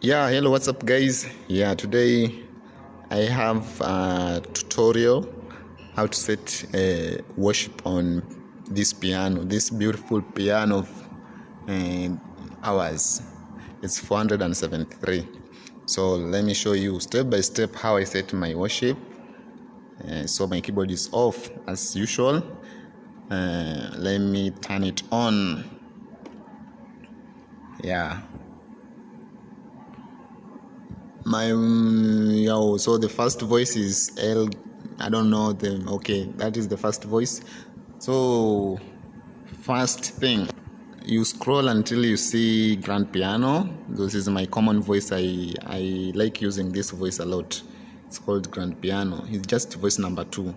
Yeah, hello, what's up, guys? Yeah, today I have a tutorial how to set worship on this piano, this beautiful piano of ours. It's 473. So let me show you step by step how I set my worship. So my keyboard is off as usual. Let me turn it on. Yeah. So the first voice is L. I don't know them. Okay, that is the first voice. So first thing, you scroll until you see grand piano. This is my common voice. I like using this voice a lot. It's called grand piano. It's just voice number 2.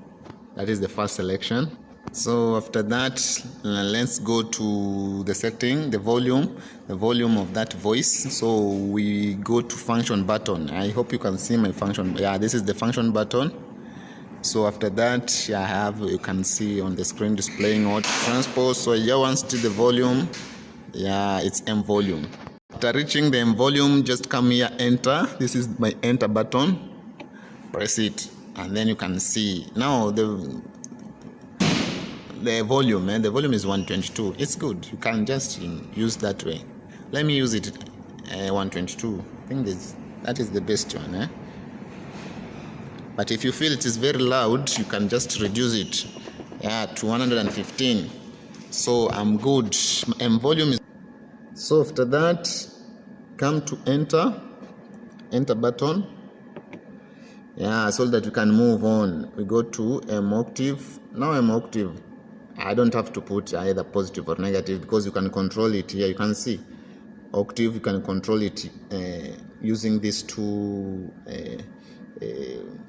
That is the first selection. So after that, let's go to the setting, the volume of that voice. So we go to function button. I hope you can see my function. Yeah, this is the function button. So after that, you can see on the screen displaying what transpose. So here once to the volume, it's M volume. After reaching the M volume, just come here, enter. This is my enter button. Press it, and then you can see now the volume. The volume is 122. It's good. You can just use that way. Let me use it 122. I think that is the best one. But if you feel it is very loud, you can just reduce it to 115. So I'm good. Volume is. So after that, come to enter button. So that you can move on. We go to M octave. Now M octave, I don't have to put either positive or negative because you can control it here. You can see octave, you can control it using these two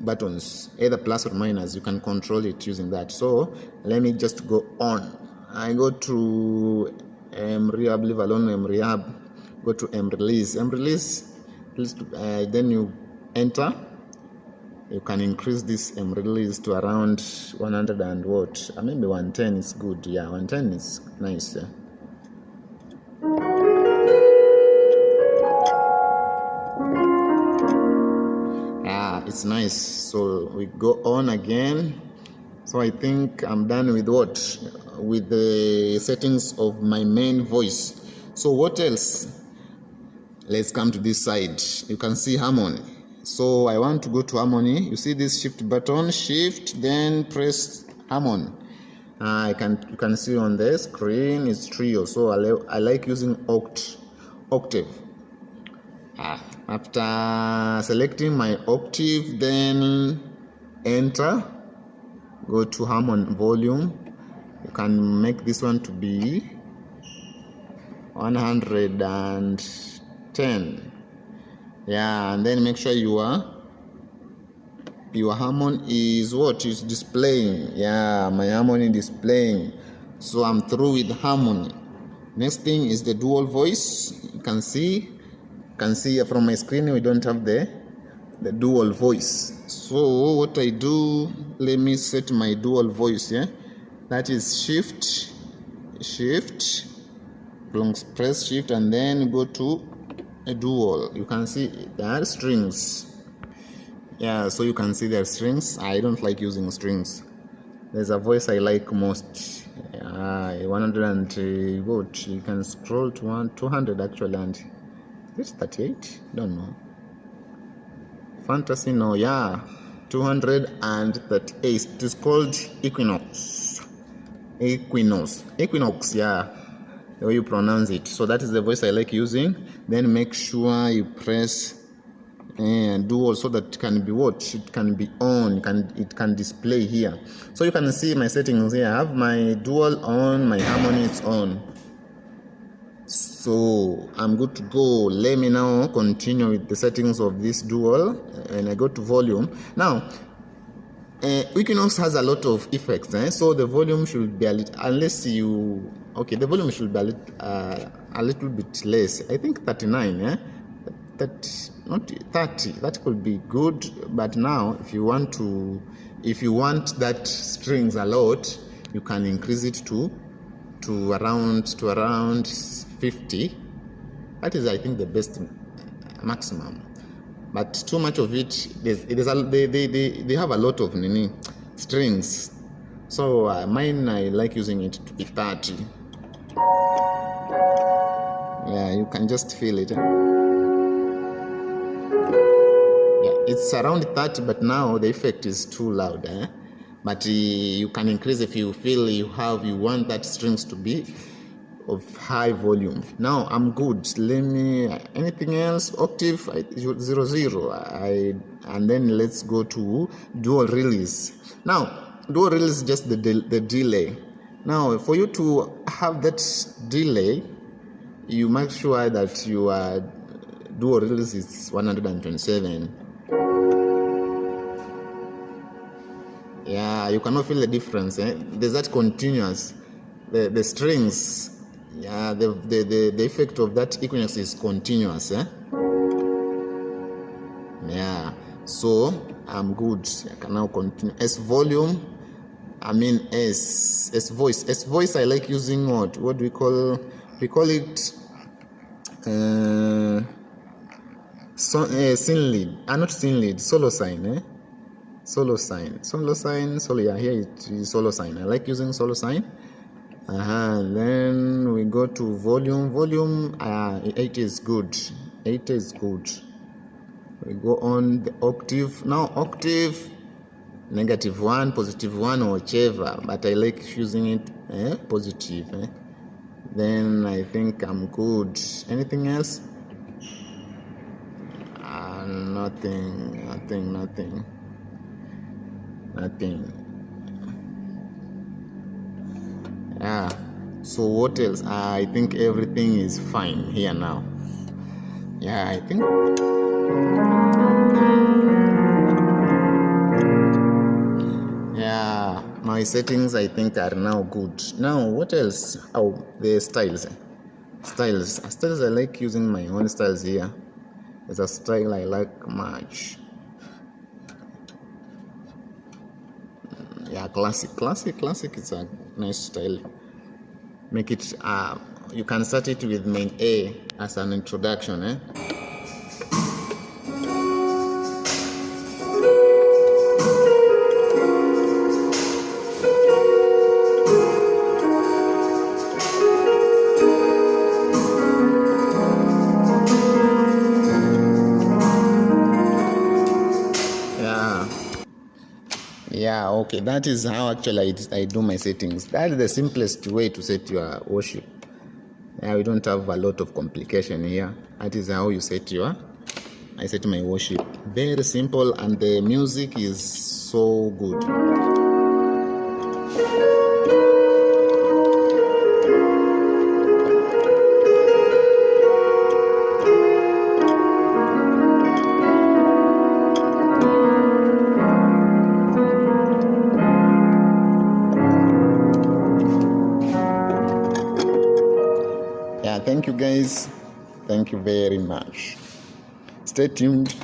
buttons, either plus or minus. You can control it using that. So let me just go on. I go to M rehab, leave alone M rehab, go to M release. Then you enter. You can increase this M release to around 100 and what? Maybe 110 is good. 110 is nice. It's nice. So we go on again. So I think I'm done with with the settings of my main voice. So what else? Let's come to this side. You can see harmony. So I want to go to harmony. You see this shift button, shift, then press harmony. You can see on the screen it's trio. So I like using octave. After selecting my octave, then enter, go to harmony volume. You can make this one to be 110. And then make sure your harmony is what is displaying. My harmony displaying. So I'm through with harmony. Next thing is the dual voice. You can see from my screen we don't have the dual voice. So what I do, let me set my dual voice. That is shift, press shift, and then go to a dual. You can see there are strings. So you can see there are strings. I don't like using strings. There's a voice I like most. 100 and what? You can scroll to 200 actually, and it's 38. Don't know. Fantasy, no. 238. It is called Equinox. The way you pronounce it. So that is the voice I like using. Then make sure you press dual so that it can be it can be on, it can display here. So you can see my settings here. I have my dual on, my harmony is on. So I'm good to go. Let me now continue with the settings of this dual, and I go to volume. Now Equinox has a lot of effects, so the volume should be the volume should be a little bit less. I think 39, not 30. That could be good, but now if you want that strings a lot, you can increase it to around 50. That is, I think, the best maximum. But too much of it, they have a lot of strings. So mine, I like using it to be 30. Yeah, you can just feel it. Yeah, it's around 30, but now the effect is too loud. But you can increase if you feel you want that strings to be of high volume. Now I'm good. Let me anything else. Octave 00. And then let's go to dual release. Now dual release is just the delay. Now for you to have that delay, you make sure that your dual release is 127. Yeah, you cannot feel the difference. There's that continuous, the strings. Yeah, the effect of that equinox is continuous. Yeah, so I'm good. I can now continue. S volume, S voice. I like using what do we call? We call it sin lead. Not sin lead. Solo sign. Solo sign. Yeah, here it is solo sign. I like using solo sign. Then we go to volume. 80 is good. 80 is good. We go on the octave. Now octave, -1, +1, or whichever. But I like using it positive. Then I think I'm good. Anything else? Nothing. Yeah, so what else? I think everything is fine here now. Yeah, I think my settings I think are now good. Now what else? Oh, the styles. I like using my own styles here. It's a style I like much. Yeah, classic is a nice style. Make it you can start it with main A as an introduction. Yeah, okay, that is how actually I do my settings. That is the simplest way to set your worship. Yeah, we don't have a lot of complication here. That is how you set I set my worship. Very simple, and the music is so good. Thank you guys. Thank you very much. Stay tuned.